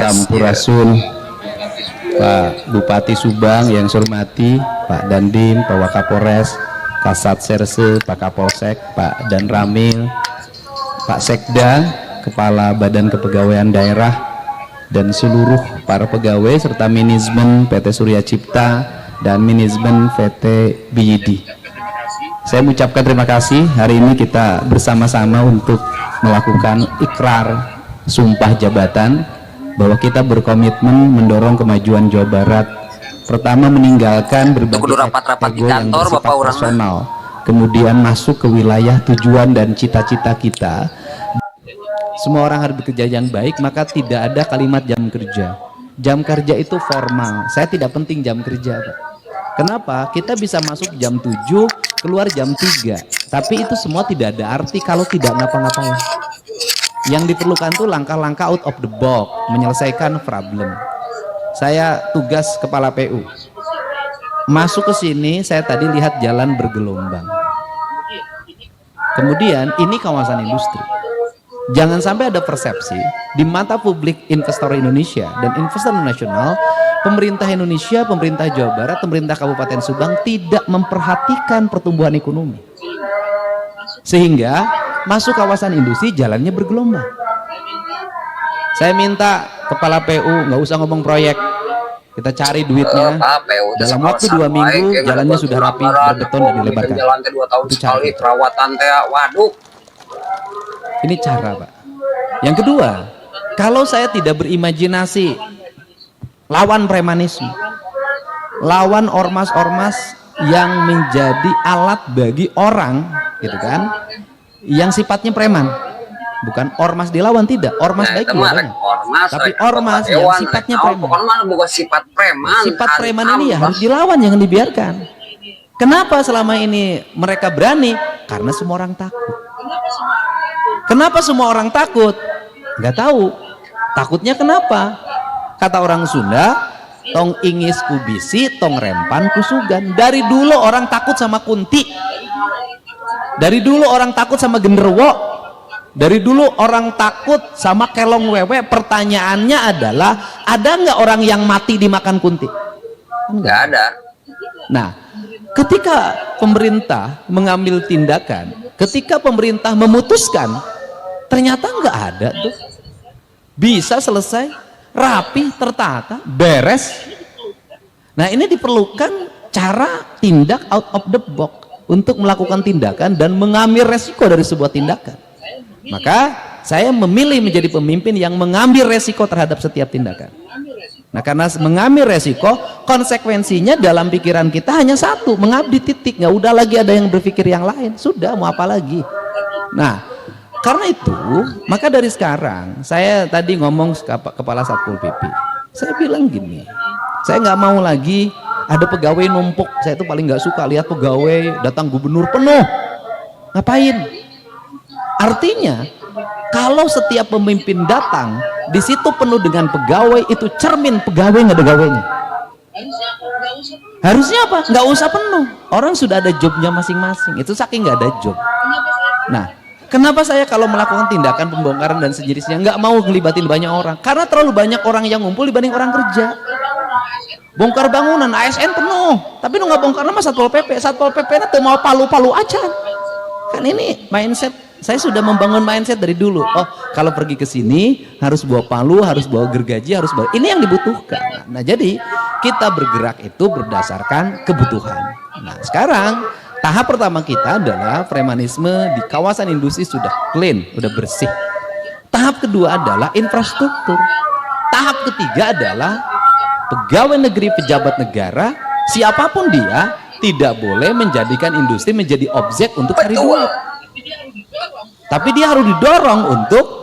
Sampurasun, Pak Bupati Subang yang saya hormati, Pak Dandim, Pak Wakapolres, Kasat Serse, Pak Kapolsek, Pak Dan Ramil, Pak Sekda, Kepala Badan Kepegawaian Daerah, dan seluruh para pegawai serta manajemen PT Surya Cipta dan manajemen PT BID. Saya mengucapkan terima kasih. Hari ini kita bersama-sama untuk melakukan ikrar sumpah jabatan bahwa kita berkomitmen mendorong kemajuan Jawa Barat. Pertama, meninggalkan berbagai rapat-rapat di yang kantor bersifat Bapak personal, kemudian masuk ke wilayah tujuan dan cita-cita kita. Semua orang harus bekerja yang baik, maka tidak ada kalimat jam kerja. Jam kerja itu formal. Saya tidak penting jam kerja, Pak. Kenapa? Kita bisa masuk jam 7, keluar jam 3. Tapi itu semua tidak ada arti kalau tidak ngapa-ngapain. Yang diperlukan tuh langkah-langkah out of the box, menyelesaikan problem. Saya tugas kepala PU. Masuk ke sini, saya tadi lihat jalan bergelombang. Kemudian ini kawasan industri. Jangan sampai ada persepsi di mata publik investor Indonesia dan investor nasional, pemerintah Indonesia, pemerintah Jawa Barat, pemerintah Kabupaten Subang tidak memperhatikan pertumbuhan ekonomi. Sehingga masuk kawasan industri jalannya bergelombang. Saya minta kepala PU nggak usah ngomong proyek, kita cari duitnya. Dalam waktu 2 minggu jalannya sudah rapi, berbeton dan dilebarkan. Itu cara. Perawatan teh, waduh. Ini cara, Pak. Yang kedua, kalau saya tidak berimajinasi lawan premanisme, lawan ormas-ormas yang menjadi alat bagi orang, gitu kan, yang sifatnya preman. Bukan ormas dilawan, tidak, ormas baik juga, tapi ormas yang sifatnya preman. Sifat preman ini ya harus dilawan, jangan dibiarkan. Kenapa selama ini mereka berani? Karena semua orang takut. Kenapa semua orang takut? Nggak tahu. Takutnya kenapa? Kata orang Sunda, tong ingis kubisi, tong rempan kusugan. Dari dulu orang takut sama kunti. Dari dulu orang takut sama genderuwo. Dari dulu orang takut sama kelong wewe. Pertanyaannya adalah, ada nggak orang yang mati dimakan kunti? Nggak ada. Nah, ketika pemerintah mengambil tindakan, ketika pemerintah memutuskan, ternyata nggak ada tuh, bisa selesai, rapi, tertata, beres. Nah, ini diperlukan cara tindak out of the box untuk melakukan tindakan dan mengambil resiko dari sebuah tindakan. Maka saya memilih menjadi pemimpin yang mengambil resiko terhadap setiap tindakan. Nah, karena mengambil resiko, konsekuensinya dalam pikiran kita hanya satu, mengabdi, titik. Nggak udah lagi ada yang berpikir yang lain. Sudah, mau apa lagi? Nah, karena itu, maka dari sekarang, saya tadi ngomong kepala Satpol PP. Saya bilang gini, saya nggak mau lagi ada pegawai numpuk. Saya itu paling nggak suka lihat pegawai datang gubernur penuh. Ngapain? Artinya, kalau setiap pemimpin datang, di situ penuh dengan pegawai, itu cermin pegawai nggak ada gawainya. Harusnya apa? Nggak usah penuh. Orang sudah ada jobnya masing-masing. Itu saking nggak ada job. Nah, kenapa saya kalau melakukan tindakan pembongkaran dan sejenisnya nggak mau ngelibatin banyak orang? Karena terlalu banyak orang yang ngumpul dibanding orang kerja. Bongkar bangunan, ASN penuh. Tapi lu nggak bongkar nama Satpol PP. Satpol PP itu mau palu-palu aja. Kan ini mindset. Saya sudah membangun mindset dari dulu. Oh, kalau pergi ke sini harus bawa palu, harus bawa gergaji, harus bawa. Ini yang dibutuhkan. Nah, jadi kita bergerak itu berdasarkan kebutuhan. Nah, sekarang tahap pertama kita adalah premanisme di kawasan industri sudah clean, sudah bersih. Tahap kedua adalah infrastruktur. Tahap ketiga adalah pegawai negeri, pejabat negara, siapapun dia tidak boleh menjadikan industri menjadi objek untuk cari duit. Tapi dia harus didorong untuk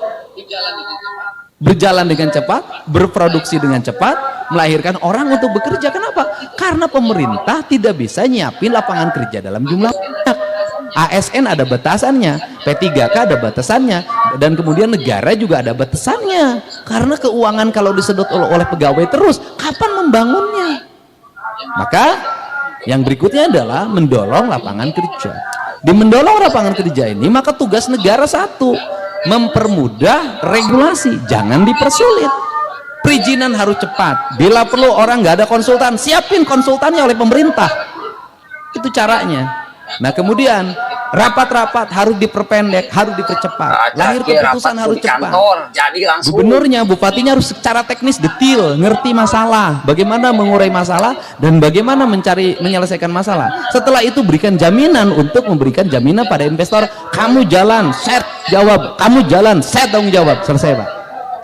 berjalan dengan cepat, berproduksi dengan cepat, melahirkan orang untuk bekerja. Kenapa? Karena pemerintah tidak bisa nyiapin lapangan kerja dalam jumlah banyak. ASN ada batasannya, P3K ada batasannya, dan kemudian negara juga ada batasannya. Karena keuangan kalau disedot oleh pegawai terus, kapan membangunnya? Maka yang berikutnya adalah mendorong lapangan kerja. Di mendorong lapangan kerja ini, maka tugas negara satu, mempermudah regulasi, jangan dipersulit. Perizinan harus cepat. Bila perlu orang nggak ada konsultan, siapin konsultannya oleh pemerintah. Itu caranya. Nah kemudian rapat-rapat harus diperpendek, harus dipercepat. Lahir keputusan harus cepat. Jadi langsung. Gubernurnya, bupatinya harus secara teknis detil, ngerti masalah, bagaimana mengurai masalah dan bagaimana menyelesaikan masalah. Setelah itu berikan jaminan untuk memberikan jaminan pada investor. Kamu jalan, set jawab. Kamu jalan, set tanggung jawab. Selesai Pak.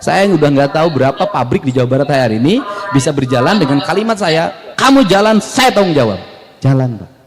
Saya udah nggak tahu berapa pabrik di Jawa Barat hari ini bisa berjalan dengan kalimat saya, kamu jalan, saya tanggung jawab. Jalan Pak.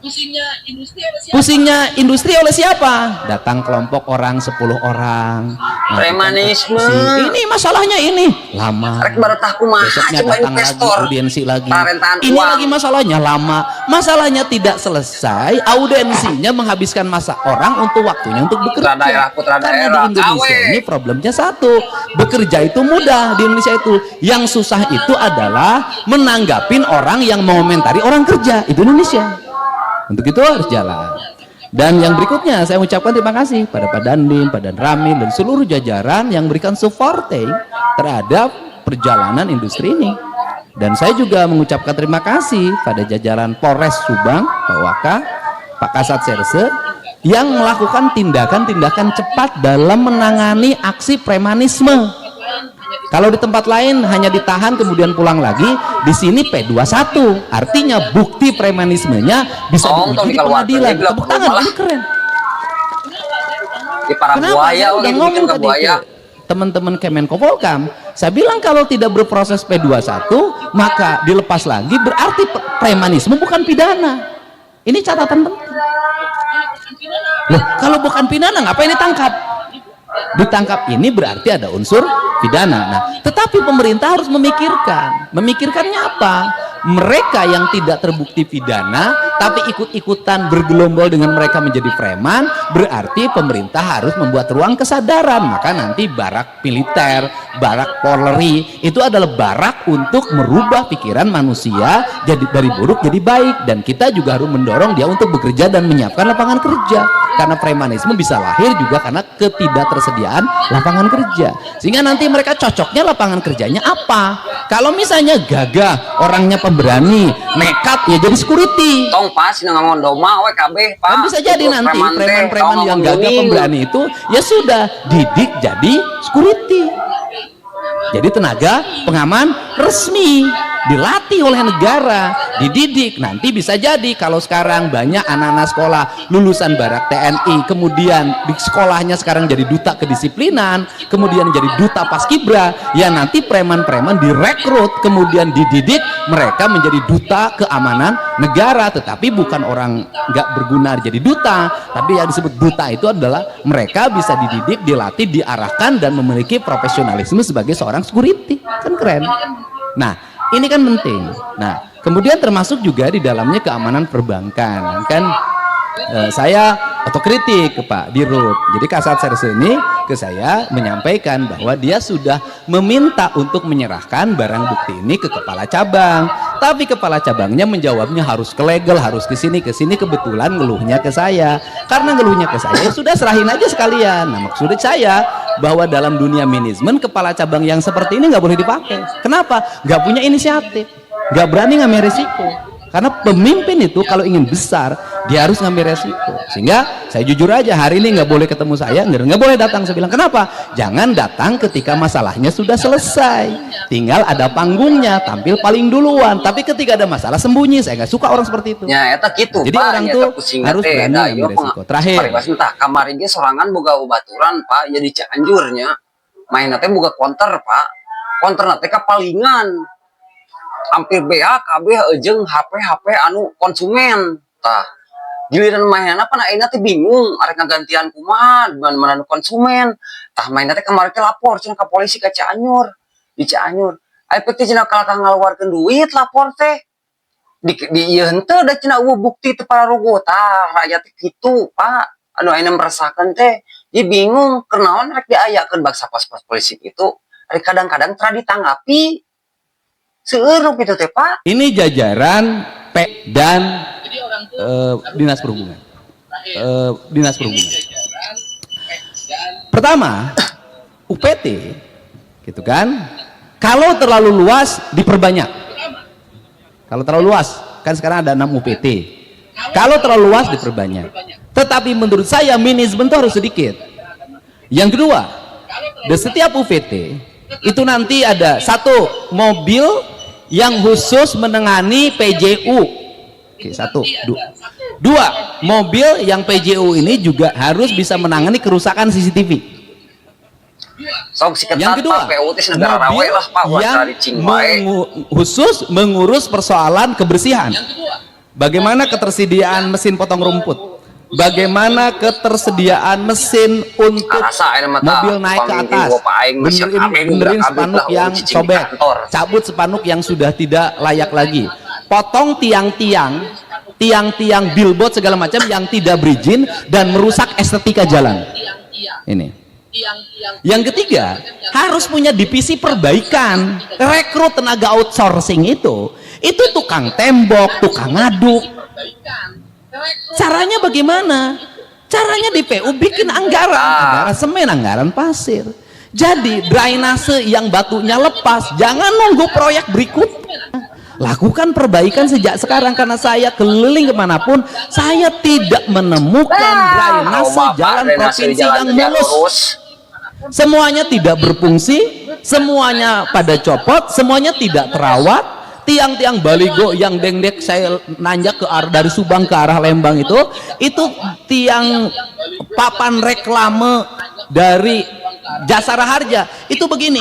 Pusingnya industri oleh siapa? Datang kelompok orang, 10 orang. Premanisme. Ini masalahnya ini lama. Besoknya datang lagi, audiensi lagi. Ini lagi masalahnya lama. Masalahnya tidak selesai, audiensinya menghabiskan masa orang untuk waktunya untuk bekerja. Karena di Indonesia ini problemnya satu, bekerja itu mudah di Indonesia itu. Yang susah itu adalah menanggapin orang yang mengomentari orang kerja. Itu Indonesia. Untuk itu harus jalan. Dan yang berikutnya saya ucapkan terima kasih pada Pak Dandim, Pak Dan Ramil dan seluruh jajaran yang berikan supporting terhadap perjalanan industri ini. Dan saya juga mengucapkan terima kasih pada jajaran Polres Subang, Pak Waka, Pak Kasat Serse yang melakukan tindakan-tindakan cepat dalam menangani aksi premanisme. Kalau di tempat lain hanya ditahan kemudian pulang lagi, di sini P21, artinya bukti premanismenya bisa diuji di pengadilan. Tepuk tangan, ini keren. Kenapa saya udah ngomong tadi ke teman-teman Kemenko Polkam, saya bilang kalau tidak berproses P21 maka dilepas lagi, berarti premanisme bukan pidana. Ini catatan penting. Loh, kalau bukan pidana ngapain ditangkap? Ditangkap ini berarti ada unsur pidana. Nah, tetapi pemerintah harus memikirkannya apa? Mereka yang tidak terbukti pidana tapi ikut-ikutan bergelombol dengan mereka menjadi preman, berarti pemerintah harus membuat ruang kesadaran. Maka nanti barak militer, barak Polri itu adalah barak untuk merubah pikiran manusia jadi dari buruk jadi baik, dan kita juga harus mendorong dia untuk bekerja dan menyiapkan lapangan kerja. Karena premanisme bisa lahir juga karena ketidaktersediaan lapangan kerja. Sehingga nanti mereka cocoknya lapangan kerjanya apa? Kalau misalnya gagah, orangnya pemberani, nekat, ya jadi security. Tong pas ngomong doma WKB Pak. Kan bisa jadi nanti preman-preman yang gagah pemberani itu ya sudah didik jadi security. Jadi tenaga pengaman resmi, dilatih oleh negara, dididik. Nanti bisa jadi kalau sekarang banyak anak-anak sekolah lulusan barak TNI, kemudian di sekolahnya sekarang jadi duta kedisiplinan, kemudian jadi duta paskibra, ya nanti preman-preman direkrut, kemudian dididik, mereka menjadi duta keamanan negara. Tetapi bukan orang nggak berguna jadi duta, tapi yang disebut duta itu adalah mereka bisa dididik, dilatih, diarahkan dan memiliki profesionalisme sebagai seorang security. Kan keren. Nah, ini kan penting. Nah, kemudian termasuk juga di dalamnya keamanan perbankan. Kan saya otokritik ke Pak Dirut. Jadi Kasat Serse ini ke saya menyampaikan bahwa dia sudah meminta untuk menyerahkan barang bukti ini ke kepala cabang. Tapi kepala cabangnya menjawabnya harus ke legal, harus ke sini. Kebetulan ngeluhnya ke saya. Karena ngeluhnya ke saya, sudah serahin aja sekalian. Nah, maksudnya saya bahwa dalam dunia manajemen kepala cabang yang seperti ini nggak boleh dipakai. Kenapa? Nggak punya inisiatif, nggak berani ngambil resiko. Karena pemimpin itu kalau ingin besar dia harus ngambil resiko. Sehingga saya jujur aja hari ini nggak boleh ketemu saya, nggak boleh datang. Saya bilang kenapa? Jangan datang ketika masalahnya sudah selesai, tinggal ada panggungnya, tampil paling duluan. Tapi ketika ada masalah sembunyi, saya nggak suka orang seperti itu. Ya, eta gitu. Jadi Pak, orang tuh harus berani ngambil resiko. Terakhir, kemarin ge sorangan boga baturan Pak, jadi Cianjurnya main teh boga konter Pak, konter teh kapalingan hampir BHKB jeung HP anu konsumen tah giliran mainan apa ayeuna teh bingung arek ngagantian kumaha mana anu konsumen tah mainan teh kemarin teh lapor cenah ka polisi ka Cianjur di Cianjur aya teh cenah kalahkan ngaluarkeun duit lapor teh di ieu henteu da cenah bukti teu pararogo tah rakyat teh kitu Pak anu ayeuna merasakeun teh ieu bingung kenaon rek diayakeun baksa pos-pos polisi itu ari kadang-kadang tara ditanggapi seueuh gitu teh Pak. Ini jajaran P dan Dinas Perhubungan. Dinas Perhubungan. Pertama, UPT gitu kan, kalau terlalu luas diperbanyak. Kalau terlalu luas, kan sekarang ada 6 UPT. Kalau terlalu luas diperbanyak. Tetapi menurut saya manajemen itu harus sedikit. Yang kedua, di setiap UPT itu nanti ada satu mobil yang khusus menangani PJU. Oke, satu. Dua, mobil yang PJU ini juga harus bisa menangani kerusakan CCTV. Yang kedua, mobil yang khusus mengurus persoalan kebersihan. Bagaimana ketersediaan mesin potong rumput? Bagaimana ketersediaan mesin untuk mobil naik ke atas, benerin spanduk yang sobek, cabut spanduk yang sudah tidak layak lagi, potong tiang-tiang billboard segala macam yang tidak berizin dan merusak estetika jalan. Ini. Yang ketiga, harus punya divisi perbaikan. Rekrut tenaga outsourcing itu tukang tembok, tukang ngaduk. Caranya bagaimana? Caranya di PU bikin anggaran semen, anggaran pasir. Jadi drainase yang batunya lepas, jangan nunggu proyek berikutnya. Lakukan perbaikan sejak sekarang, karena saya keliling kemanapun, saya tidak menemukan drainase jalan provinsi yang mulus. Semuanya tidak berfungsi, semuanya pada copot, semuanya tidak terawat. Tiang-tiang baligo yang dengdek saya nanjak ke arah dari Subang ke arah Lembang itu tiang papan reklame dari Jasara Harja itu begini,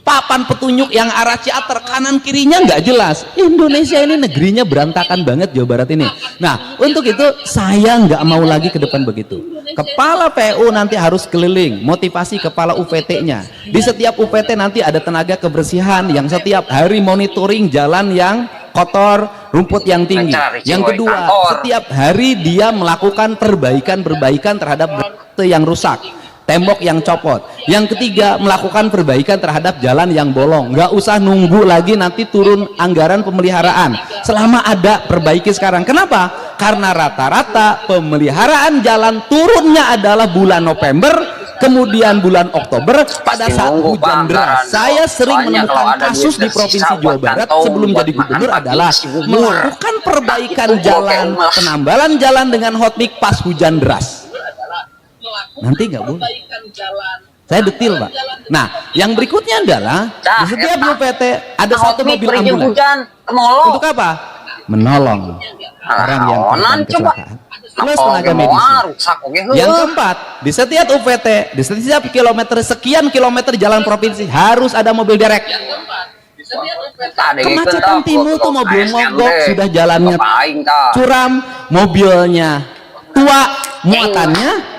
papan petunjuk yang arah Ciater kanan kirinya nggak jelas. Indonesia ini negerinya berantakan banget, Jawa Barat ini. Nah, untuk itu saya nggak mau lagi ke depan begitu. Kepala PU nanti harus keliling, motivasi kepala UPT-nya. Di setiap UPT nanti ada tenaga kebersihan yang setiap hari monitoring jalan yang kotor, rumput yang tinggi. Yang kedua, setiap hari dia melakukan perbaikan terhadap yang rusak, tembok yang copot. Yang ketiga, melakukan perbaikan terhadap jalan yang bolong. Nggak usah nunggu lagi nanti turun anggaran pemeliharaan. Selama ada, perbaiki sekarang. Kenapa? Karena rata-rata pemeliharaan jalan turunnya adalah bulan November, kemudian bulan Oktober pada saat hujan deras. Saya sering menemukan kasus di Provinsi Jawa Barat sebelum jadi gubernur adalah melakukan perbaikan jalan, penambalan jalan dengan hotmix pas hujan deras. Nanti nggak boleh. Saya detil, Pak. Nah, yang berikutnya adalah di setiap UPT ada satu mobil ambulans. Untuk apa? Menolong orang yang korban kecelakaan. Plus tenaga medis. Yang keempat, di setiap UPT, di setiap sekian kilometer jalan provinsi harus ada mobil derek. Kemacetan timur tuh mobil mogok, sudah jalannya curam, mobilnya tua, muatannya